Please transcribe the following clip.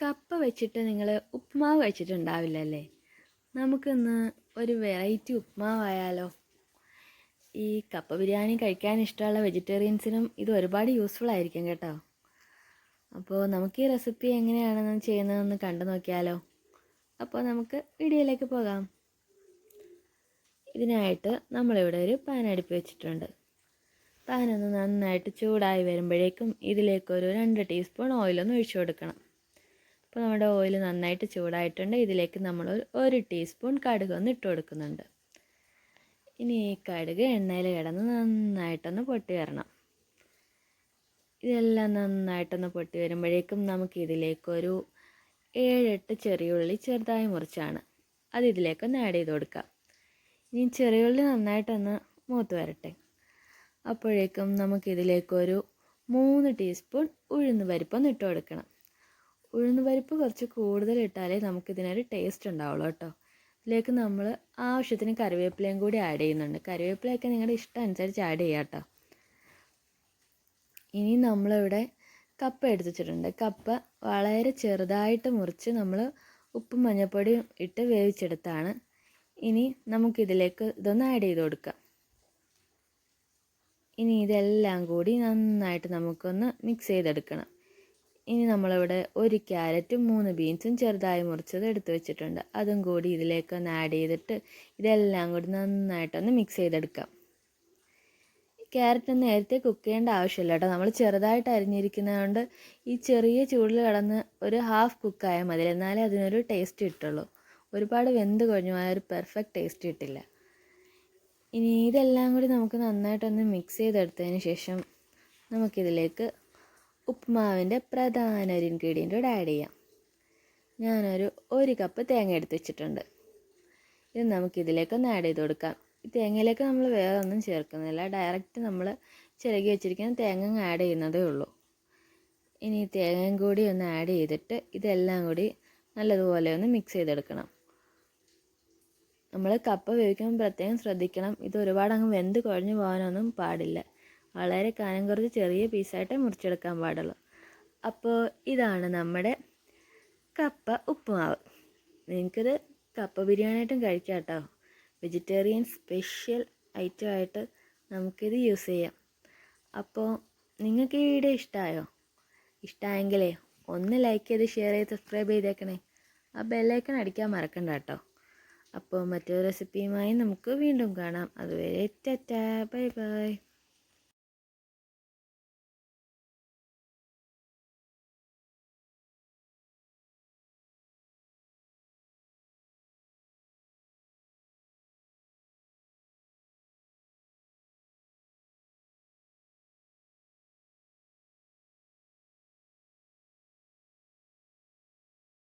കപ്പ വെച്ചിട്ട് നിങ്ങൾ ഉപ്പുമാവ് കഴിച്ചിട്ടുണ്ടാവില്ലല്ലേ? നമുക്കിന്ന് ഒരു വെറൈറ്റി ഉപ്പുമാവായാലോ? ഈ കപ്പ ബിരിയാണി കഴിക്കാൻ ഇഷ്ടമുള്ള വെജിറ്റേറിയൻസിനും ഇത് ഒരുപാട് യൂസ്ഫുൾ ആയിരിക്കും കേട്ടോ. അപ്പോൾ നമുക്ക് ഈ റെസിപ്പി എങ്ങനെയാണെന്ന് ചെയ്യുന്നതെന്ന് കണ്ടു നോക്കിയാലോ? അപ്പോൾ നമുക്ക് വീഡിയോയിലേക്ക് പോകാം. ഇതിനായിട്ട് നമ്മളിവിടെ ഒരു പാൻ അടുപ്പി വെച്ചിട്ടുണ്ട്. പാനൊന്ന് നന്നായിട്ട് ചൂടായി വരുമ്പോഴേക്കും ഇതിലേക്കൊരു 2 ടീസ്പൂൺ ഓയിലൊന്ന് ഒഴിച്ചു കൊടുക്കണം. അപ്പോൾ നമ്മുടെ ഓയിൽ നന്നായിട്ട് ചൂടായിട്ടുണ്ട്. ഇതിലേക്ക് നമ്മൾ 1 ടീസ്പൂൺ കടുക് ഒന്ന് ഇട്ട് കൊടുക്കുന്നുണ്ട്. ഇനി ഈ കടുക് എണ്ണയിൽ കിടന്ന് നന്നായിട്ടൊന്ന് പൊട്ടി വരണം. ഇതെല്ലാം നന്നായിട്ടൊന്ന് പൊട്ടി വരുമ്പോഴേക്കും നമുക്കിതിലേക്കൊരു 7-8 ചെറിയ ഉള്ളി ചെറുതായി മുറിച്ചാണ് അത് ഇതിലേക്കൊന്ന് ആഡ് ചെയ്ത് കൊടുക്കാം. ഇനി ചെറിയ ഉള്ളി നന്നായിട്ടൊന്ന് മൂത്ത് വരട്ടെ. അപ്പോഴേക്കും നമുക്കിതിലേക്കൊരു 3 ടീസ്പൂൺ ഉഴുന്ന് പരിപ്പൊന്ന് ഇട്ട് കൊടുക്കണം. ഉഴുന്ന് പരിപ്പ് കുറച്ച് കൂടുതൽ ഇട്ടാലേ നമുക്കിതിനൊരു ടേസ്റ്റ് ഉണ്ടാവുള്ളൂ കേട്ടോ. ഇതിലേക്ക് നമ്മൾ ആവശ്യത്തിന് കറിവേപ്പിലയും കൂടി ആഡ് ചെയ്യുന്നുണ്ട്. കറിവേപ്പിലയൊക്കെ നിങ്ങളുടെ ഇഷ്ടം അനുസരിച്ച് ആഡ് ചെയ്യാം കേട്ടോ. ഇനി നമ്മളിവിടെ കപ്പ എടുത്തിട്ടുണ്ട്. കപ്പ വളരെ ചെറുതായിട്ട് മുറിച്ച് നമ്മൾ ഉപ്പും മഞ്ഞൾപ്പൊടിയും ഇട്ട് വേവിച്ചെടുത്താണ്. ഇനി നമുക്കിതിലേക്ക് ഇതൊന്ന് ആഡ് ചെയ്ത് കൊടുക്കാം. ഇനി ഇതെല്ലാം കൂടി നന്നായിട്ട് നമുക്കൊന്ന് മിക്സ് ചെയ്തെടുക്കണം. ഇനി നമ്മളിവിടെ 1 ക്യാരറ്റും 3 ബീൻസും ചെറുതായി മുറിച്ചത് എടുത്ത് വെച്ചിട്ടുണ്ട്. അതും കൂടി ഇതിലേക്കൊന്ന് ആഡ് ചെയ്തിട്ട് ഇതെല്ലാം കൂടി നന്നായിട്ടൊന്ന് മിക്സ് ചെയ്തെടുക്കാം. ക്യാരറ്റ് നേരത്തെ കുക്ക് ചെയ്യേണ്ട ആവശ്യമില്ല കേട്ടോ. നമ്മൾ ചെറുതായിട്ട് അരിഞ്ഞിരിക്കുന്നതുകൊണ്ട് ഈ ചെറിയ ചൂടിൽ കിടന്ന് ഒരു ഹാഫ് കുക്കായാൽ മതി. എന്നാലേ അതിനൊരു ടേസ്റ്റ് കിട്ടുള്ളൂ. ഒരുപാട് വെന്ത് കുഴഞ്ഞു പോയാൽ ഒരു പെർഫെക്റ്റ് ടേസ്റ്റ് കിട്ടില്ല. ഇനി ഇതെല്ലാം കൂടി നമുക്ക് നന്നായിട്ടൊന്ന് മിക്സ് ചെയ്തെടുത്തതിന് ശേഷം നമുക്കിതിലേക്ക് ഉപ്പുമാവിൻ്റെ പ്രധാന ഒരു ഇൻഗ്രീഡിയൻ്റ് കൂടെ ആഡ് ചെയ്യാം. ഞാനൊരു 1 കപ്പ് തേങ്ങ എടുത്ത് വെച്ചിട്ടുണ്ട്. ഇത് നമുക്കിതിലേക്കൊന്ന് ആഡ് ചെയ്ത് കൊടുക്കാം. ഈ തേങ്ങയിലേക്ക് നമ്മൾ വേറെ ഒന്നും ചേർക്കുന്നില്ല. ഡയറക്റ്റ് നമ്മൾ ചിരകി വെച്ചിരിക്കുന്ന തേങ്ങ ആഡ് ചെയ്യുന്നതേ ഉള്ളൂ. ഇനി തേങ്ങയും കൂടി ഒന്ന് ആഡ് ചെയ്തിട്ട് ഇതെല്ലാം കൂടി നല്ലതുപോലെ ഒന്ന് മിക്സ് ചെയ്തെടുക്കണം. നമ്മൾ കപ്പ വേവിക്കുമ്പോൾ പ്രത്യേകം ശ്രദ്ധിക്കണം. ഇത് ഒരുപാട് അങ്ങ് വെന്ത് കുഴഞ്ഞു പോകാനൊന്നും പാടില്ല. വളരെ കനം കുറച്ച് ചെറിയ പീസായിട്ടേ മുറിച്ചെടുക്കാൻ പാടുള്ളൂ. അപ്പോൾ ഇതാണ് നമ്മുടെ കപ്പ ഉപ്പുമാവ്. നിങ്ങൾക്കിത് കപ്പ ബിരിയാണിയായിട്ടും കഴിക്കാം കേട്ടോ. വെജിറ്റേറിയൻ സ്പെഷ്യൽ ഐറ്റമായിട്ട് നമുക്കിത് യൂസ് ചെയ്യാം. അപ്പോൾ നിങ്ങൾക്ക് ഈ വീഡിയോ ഇഷ്ടമായോ? ഇഷ്ടമായെങ്കിലേ ഒന്ന് ലൈക്ക് ചെയ്ത് ഷെയർ ചെയ്ത് സബ്സ്ക്രൈബ് ചെയ്തേക്കണേ. ആ ബെല്ലൈക്കൺ അടിക്കാൻ മറക്കണ്ട കേട്ടോ. അപ്പോൾ മറ്റൊരു റെസിപ്പിയുമായി നമുക്ക് വീണ്ടും കാണാം. അതുവരെ ടാറ്റാ, ബൈ ബൈ.